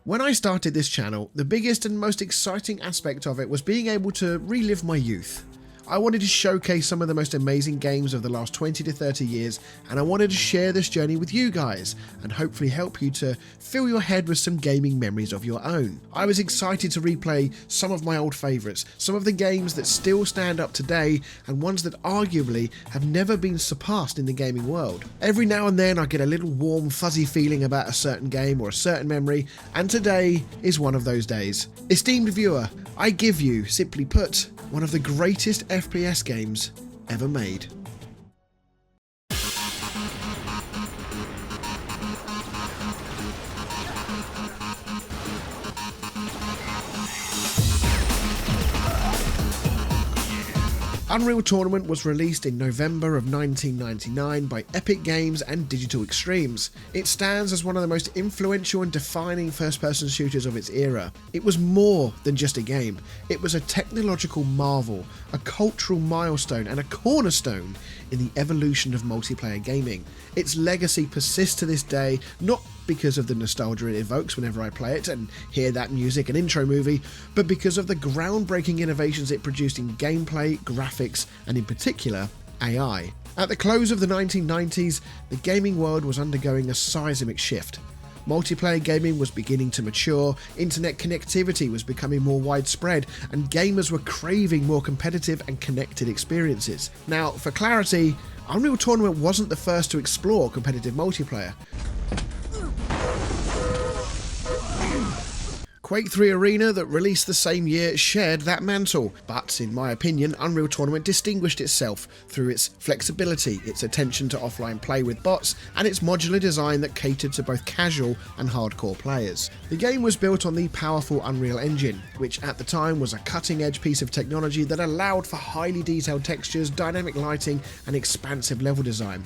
When I started this channel, the biggest and most exciting aspect of it was being able to relive my youth. I wanted to showcase some of the most amazing games of the last 20 to 30 years, and I wanted to share this journey with you guys and hopefully help you to fill your head with some gaming memories of your own. I was excited to replay some of my old favourites, some of the games that still stand up today and ones that arguably have never been surpassed in the gaming world. Every now and then I get a little warm fuzzy feeling about a certain game or a certain memory, and today is one of those days. Esteemed viewer, I give you, simply put, one of the greatest FPS games ever made. Unreal Tournament was released in November of 1999 by Epic Games and Digital Extremes. It stands as one of the most influential and defining first-person shooters of its era. It was more than just a game. It was a technological marvel, a cultural milestone, and a cornerstone in the evolution of multiplayer gaming. Its legacy persists to this day, not because of the nostalgia it evokes whenever I play it and hear that music and intro movie, but because of the groundbreaking innovations it produced in gameplay, graphics, and in particular, AI. At the close of the 1990s, the gaming world was undergoing a seismic shift. Multiplayer gaming was beginning to mature, internet connectivity was becoming more widespread, and gamers were craving more competitive and connected experiences. Now, for clarity, Unreal Tournament wasn't the first to explore competitive multiplayer. Quake 3 Arena, that released the same year, shared that mantle, but in my opinion, Unreal Tournament distinguished itself through its flexibility, its attention to offline play with bots, and its modular design that catered to both casual and hardcore players. The game was built on the powerful Unreal Engine, which at the time was a cutting-edge piece of technology that allowed for highly detailed textures, dynamic lighting, and expansive level design.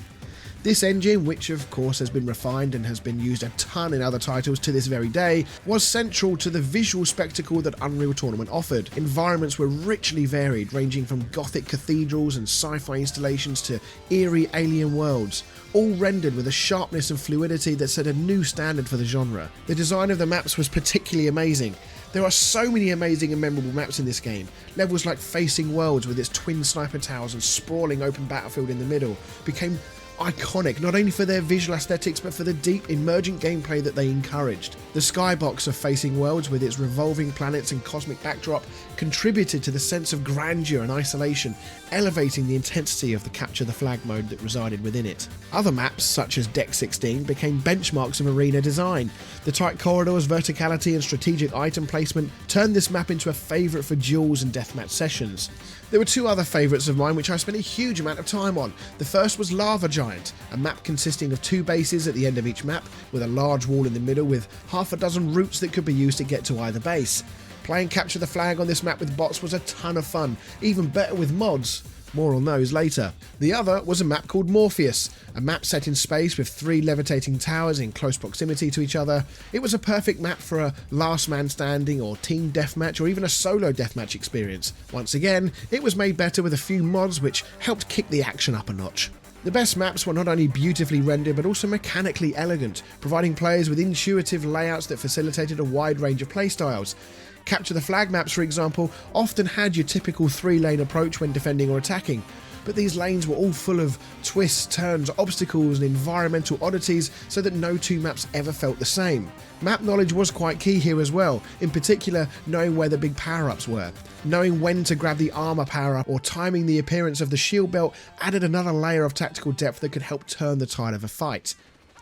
This engine, which of course has been refined and has been used a ton in other titles to this very day, was central to the visual spectacle that Unreal Tournament offered. Environments were richly varied, ranging from gothic cathedrals and sci-fi installations to eerie alien worlds, all rendered with a sharpness and fluidity that set a new standard for the genre. The design of the maps was particularly amazing. There are so many amazing and memorable maps in this game. Levels like Facing Worlds with its twin sniper towers and sprawling open battlefield in the middle became iconic, not only for their visual aesthetics but for the deep emergent gameplay that they encouraged. The skybox of Facing Worlds, with its revolving planets and cosmic backdrop, contributed to the sense of grandeur and isolation, elevating the intensity of the Capture the Flag mode that resided within it. Other maps, such as Deck 16, became benchmarks of arena design. The tight corridors, verticality and strategic item placement turned this map into a favourite for duels and deathmatch sessions. There were two other favourites of mine which I spent a huge amount of time on. The first was Lava Giant, a map consisting of two bases at the end of each map, with a large wall in the middle with half a dozen routes that could be used to get to either base. Playing Capture the Flag on this map with bots was a ton of fun, even better with mods. More on those later. The other was a map called Morpheus, a map set in space with three levitating towers in close proximity to each other. It was a perfect map for a last man standing or team deathmatch or even a solo deathmatch experience. Once again, it was made better with a few mods which helped kick the action up a notch. The best maps were not only beautifully rendered but also mechanically elegant, providing players with intuitive layouts that facilitated a wide range of playstyles. Capture the Flag maps, for example, often had your typical three-lane approach when defending or attacking, but these lanes were all full of twists, turns, obstacles and environmental oddities so that no two maps ever felt the same. Map knowledge was quite key here as well, in particular knowing where the big power-ups were. Knowing when to grab the armor power-up or timing the appearance of the shield belt added another layer of tactical depth that could help turn the tide of a fight.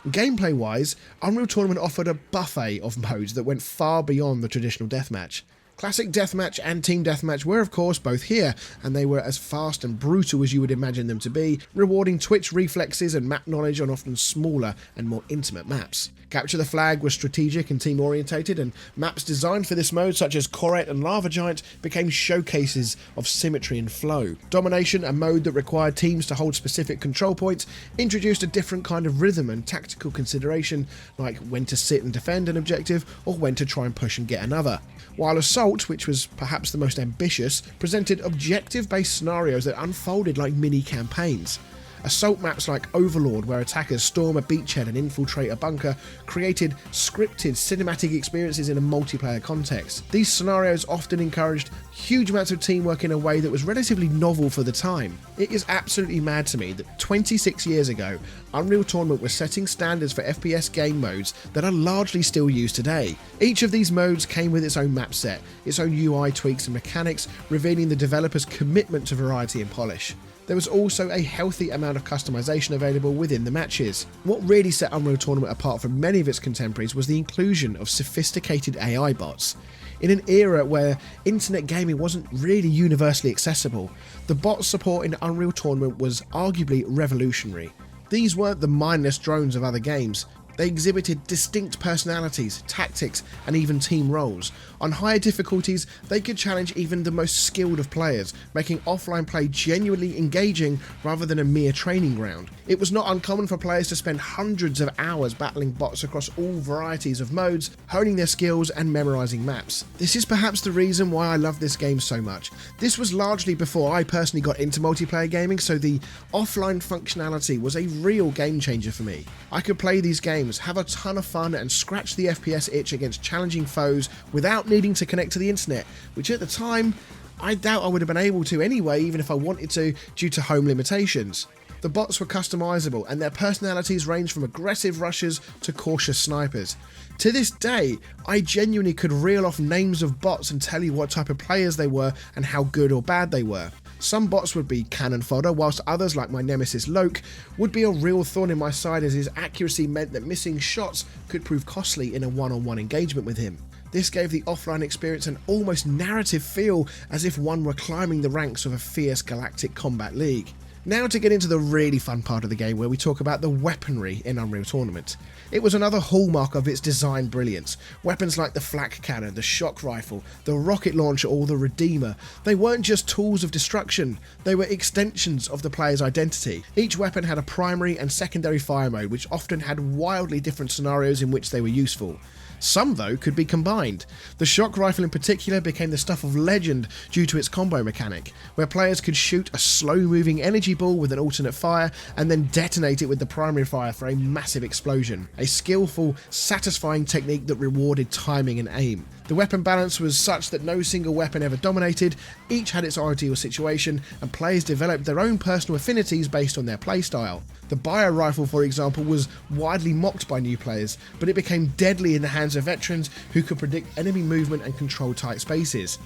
Gameplay-wise, Unreal Tournament offered a buffet of modes that went far beyond the traditional deathmatch. Classic Deathmatch and Team Deathmatch were of course both here, and they were as fast and brutal as you would imagine them to be, rewarding twitch reflexes and map knowledge on often smaller and more intimate maps. Capture the Flag was strategic and team orientated, and maps designed for this mode such as Koret and Lava Giant became showcases of symmetry and flow. Domination, a mode that required teams to hold specific control points, introduced a different kind of rhythm and tactical consideration, like when to sit and defend an objective or when to try and push and get another. While Assault, which was perhaps the most ambitious, presented objective-based scenarios that unfolded like mini-campaigns. Assault maps like Overlord, where attackers storm a beachhead and infiltrate a bunker, created scripted cinematic experiences in a multiplayer context. These scenarios often encouraged huge amounts of teamwork in a way that was relatively novel for the time. It is absolutely mad to me that 26 years ago, Unreal Tournament was setting standards for FPS game modes that are largely still used today. Each of these modes came with its own map set, its own UI tweaks and mechanics, revealing the developer's commitment to variety and polish. There was also a healthy amount of customization available within the matches. What really set Unreal Tournament apart from many of its contemporaries was the inclusion of sophisticated AI bots. In an era where internet gaming wasn't really universally accessible, the bot support in Unreal Tournament was arguably revolutionary. These weren't the mindless drones of other games. They exhibited distinct personalities, tactics, and even team roles. On higher difficulties, they could challenge even the most skilled of players, making offline play genuinely engaging rather than a mere training ground. It was not uncommon for players to spend hundreds of hours battling bots across all varieties of modes, honing their skills and memorizing maps. This is perhaps the reason why I love this game so much. This was largely before I personally got into multiplayer gaming, so the offline functionality was a real game changer for me. I could play these games, have a ton of fun, and scratch the FPS itch against challenging foes without needing to connect to the internet, which at the time, I doubt I would have been able to anyway, even if I wanted to, due to home limitations. The bots were customizable, and their personalities ranged from aggressive rushers to cautious snipers. To this day, I genuinely could reel off names of bots and tell you what type of players they were and how good or bad they were. Some bots would be cannon fodder, whilst others, like my nemesis Loke, would be a real thorn in my side, as his accuracy meant that missing shots could prove costly in a one-on-one engagement with him. This gave the offline experience an almost narrative feel, as if one were climbing the ranks of a fierce galactic combat league. Now to get into the really fun part of the game, where we talk about the weaponry in Unreal Tournament. It was another hallmark of its design brilliance. Weapons like the flak cannon, the shock rifle, the rocket launcher or the Redeemer, they weren't just tools of destruction, they were extensions of the player's identity. Each weapon had a primary and secondary fire mode, which often had wildly different scenarios in which they were useful. Some, though, could be combined. The shock rifle in particular became the stuff of legend due to its combo mechanic, where players could shoot a slow-moving energy ball with an alternate fire and then detonate it with the primary fire for a massive explosion. A skillful, satisfying technique that rewarded timing and aim. The weapon balance was such that no single weapon ever dominated, each had its ideal situation, and players developed their own personal affinities based on their playstyle. The bio rifle, for example, was widely mocked by new players, but it became deadly in the hands of veterans who could predict enemy movement and control tight spaces.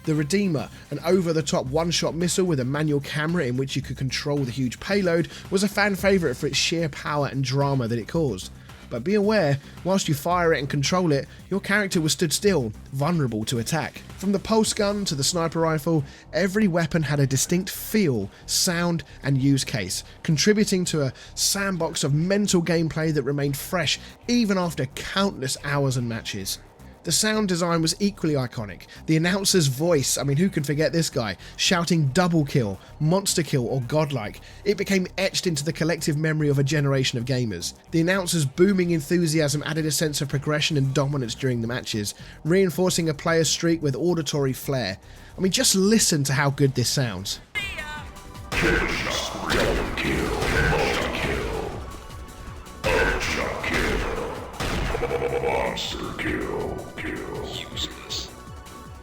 The Redeemer, an over-the-top one-shot missile with a manual camera in which you could control the huge payload, was a fan favourite for its sheer power and drama that it caused. But be aware, whilst you fire it and control it, your character was stood still, vulnerable to attack. From the pulse gun to the sniper rifle, every weapon had a distinct feel, sound and use case, contributing to a sandbox of mental gameplay that remained fresh even after countless hours and matches. The sound design was equally iconic. The announcer's voice, I mean, who can forget this guy, shouting double kill, monster kill or godlike. It became etched into the collective memory of a generation of gamers. The announcer's booming enthusiasm added a sense of progression and dominance during the matches, reinforcing a player's streak with auditory flair. I mean, just listen to how good this sounds. Double kill, multi-kill, ultra kill, monster kill. Useless.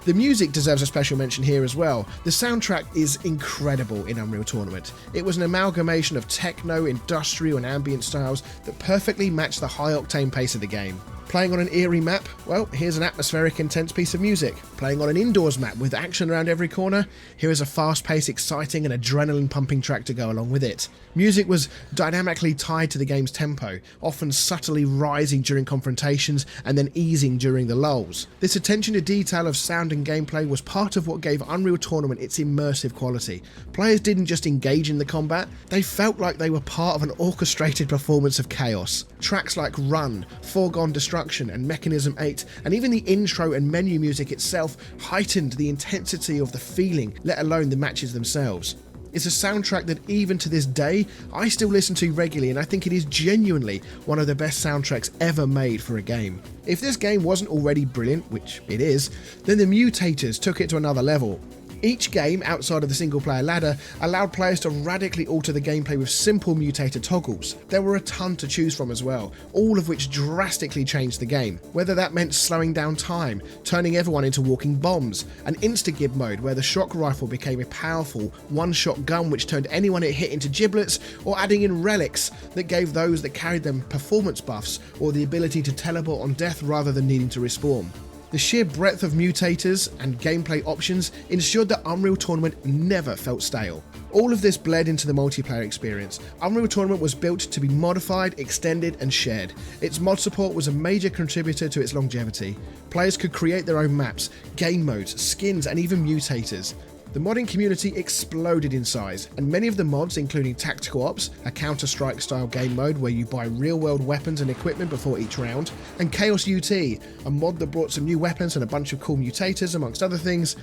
The music deserves a special mention here as well. The soundtrack is incredible in Unreal Tournament. It was an amalgamation of techno, industrial and ambient styles that perfectly matched the high-octane pace of the game. Playing on an eerie map? Well, here's an atmospheric, intense piece of music. Playing on an indoors map with action around every corner? Here is a fast-paced, exciting and adrenaline-pumping track to go along with it. Music was dynamically tied to the game's tempo, often subtly rising during confrontations and then easing during the lulls. This attention to detail of sound and gameplay was part of what gave Unreal Tournament its immersive quality. Players didn't just engage in the combat, they felt like they were part of an orchestrated performance of chaos. Tracks like Run, Foregone Destruction and Mechanism 8, and even the intro and menu music itself heightened the intensity of the feeling, let alone the matches themselves. It's a soundtrack that even to this day, I still listen to regularly, and I think it is genuinely one of the best soundtracks ever made for a game. If this game wasn't already brilliant, which it is, then the Mutators took it to another level. Each game, outside of the single player ladder, allowed players to radically alter the gameplay with simple mutator toggles. There were a ton to choose from as well, all of which drastically changed the game. Whether that meant slowing down time, turning everyone into walking bombs, an insta-gib mode where the shock rifle became a powerful one-shot gun which turned anyone it hit into giblets, or adding in relics that gave those that carried them performance buffs or the ability to teleport on death rather than needing to respawn. The sheer breadth of mutators and gameplay options ensured that Unreal Tournament never felt stale. All of this bled into the multiplayer experience. Unreal Tournament was built to be modified, extended, and shared. Its mod support was a major contributor to its longevity. Players could create their own maps, game modes, skins, and even mutators. The modding community exploded in size, and many of the mods, including Tactical Ops, a Counter-Strike style game mode where you buy real-world weapons and equipment before each round, and Chaos UT, a mod that brought some new weapons and a bunch of cool mutators amongst other things,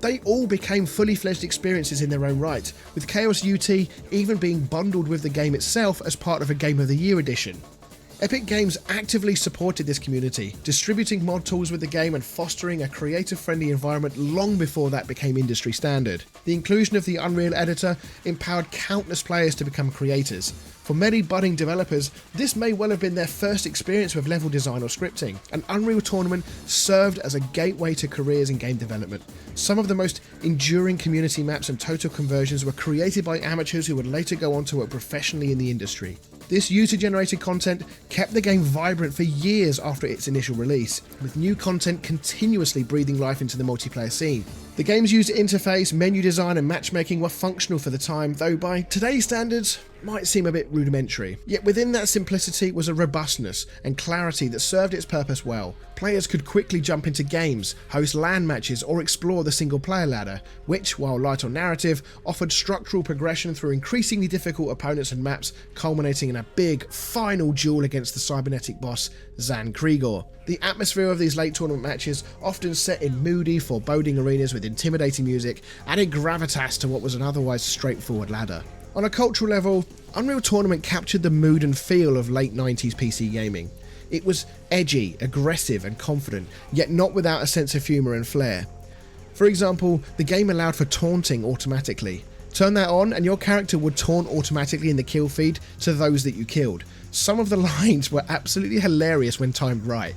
they all became fully fledged experiences in their own right, with Chaos UT even being bundled with the game itself as part of a Game of the Year edition. Epic Games actively supported this community, distributing mod tools with the game and fostering a creator-friendly environment long before that became industry standard. The inclusion of the Unreal Editor empowered countless players to become creators. For many budding developers, this may well have been their first experience with level design or scripting, and Unreal Tournament served as a gateway to careers in game development. Some of the most enduring community maps and total conversions were created by amateurs who would later go on to work professionally in the industry. This user-generated content kept the game vibrant for years after its initial release, with new content continuously breathing life into the multiplayer scene. The game's user interface, menu design and matchmaking were functional for the time, though by today's standards might seem a bit rudimentary. Yet within that simplicity was a robustness and clarity that served its purpose well. Players could quickly jump into games, host LAN matches, or explore the single player ladder, which, while light on narrative, offered structural progression through increasingly difficult opponents and maps, culminating in a big, final duel against the cybernetic boss, Zan Krieger. The atmosphere of these late tournament matches, often set in moody, foreboding arenas with intimidating music, added gravitas to what was an otherwise straightforward ladder. On a cultural level, Unreal Tournament captured the mood and feel of late 90s PC gaming. It was edgy, aggressive and confident, yet not without a sense of humour and flair. For example, the game allowed for taunting automatically. Turn that on and your character would taunt automatically in the kill feed to those that you killed. Some of the lines were absolutely hilarious when timed right.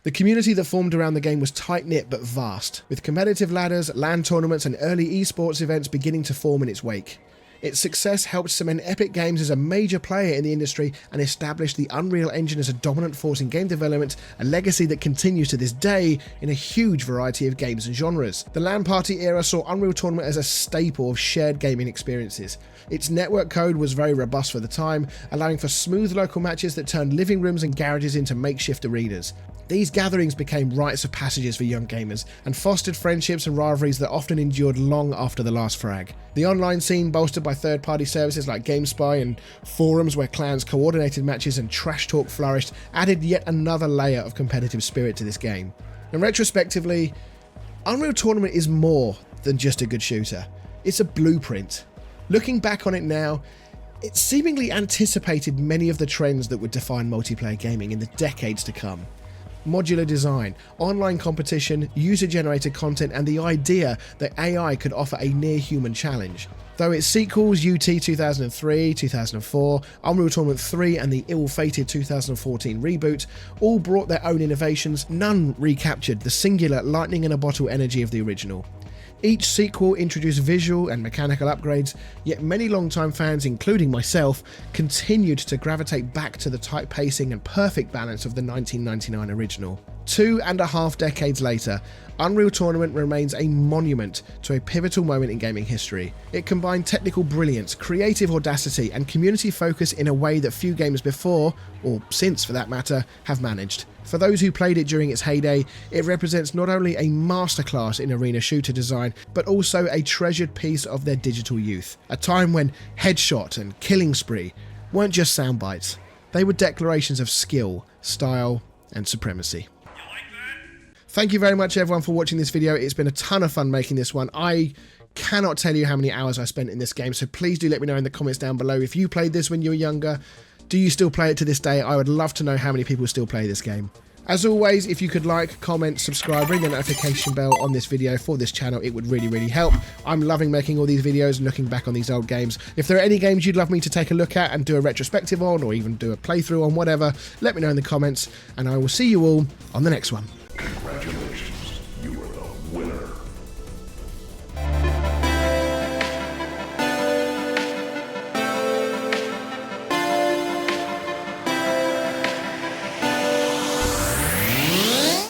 The community that formed around the game was tight-knit but vast, with competitive ladders, LAN tournaments and early esports events beginning to form in its wake. Its success helped cement Epic Games as a major player in the industry and establish the Unreal Engine as a dominant force in game development, a legacy that continues to this day in a huge variety of games and genres. The LAN party era saw Unreal Tournament as a staple of shared gaming experiences. Its network code was very robust for the time, allowing for smooth local matches that turned living rooms and garages into makeshift arenas. These gatherings became rites of passages for young gamers and fostered friendships and rivalries that often endured long after the last frag. The online scene, bolstered by third-party services like GameSpy and forums where clans coordinated matches and trash talk flourished, added yet another layer of competitive spirit to this game. And retrospectively, Unreal Tournament is more than just a good shooter. It's a blueprint. Looking back on it now, it seemingly anticipated many of the trends that would define multiplayer gaming in the decades to come. Modular design, online competition, user-generated content, and the idea that AI could offer a near-human challenge. Though its sequels, UT 2003, 2004, Unreal Tournament 3 and the ill-fated 2014 reboot, all brought their own innovations, none recaptured the singular lightning-in-a-bottle energy of the original. Each sequel introduced visual and mechanical upgrades, yet many longtime fans, including myself, continued to gravitate back to the tight pacing and perfect balance of the 1999 original. 2.5 decades later, Unreal Tournament remains a monument to a pivotal moment in gaming history. It combined technical brilliance, creative audacity, and community focus in a way that few games before, or since for that matter, have managed. For those who played it during its heyday, it represents not only a masterclass in arena shooter design, but also a treasured piece of their digital youth. A time when Headshot and Killing Spree weren't just sound bites, they were declarations of skill, style, and supremacy. Thank you very much everyone for watching this video. It's been a ton of fun making this one. I cannot tell you how many hours I spent in this game, so please do let me know in the comments down below if you played this when you were younger. Do you still play it to this day? I would love to know how many people still play this game. As always, if you could like, comment, subscribe, ring the notification bell on this video for this channel, it would really help. I'm loving making all these videos and looking back on these old games. If there are any games you'd love me to take a look at and do a retrospective on, or even do a playthrough on, whatever, let me know in the comments, and I will see you all on the next one.